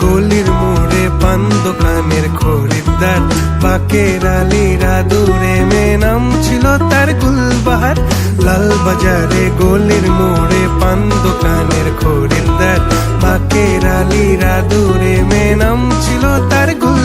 গলির মোড়ে পান দোকানের খরিদ্দার, বাকের আলীরা দূরে মেয়ে নাম ছিল তার গুলবাহার। লাল বাজারে গলির মোড়ে পান দোকানের খরিদ্দার, বাকের আলীরা দূরে মেয়ে নাম ছিল তার গুলবাহার।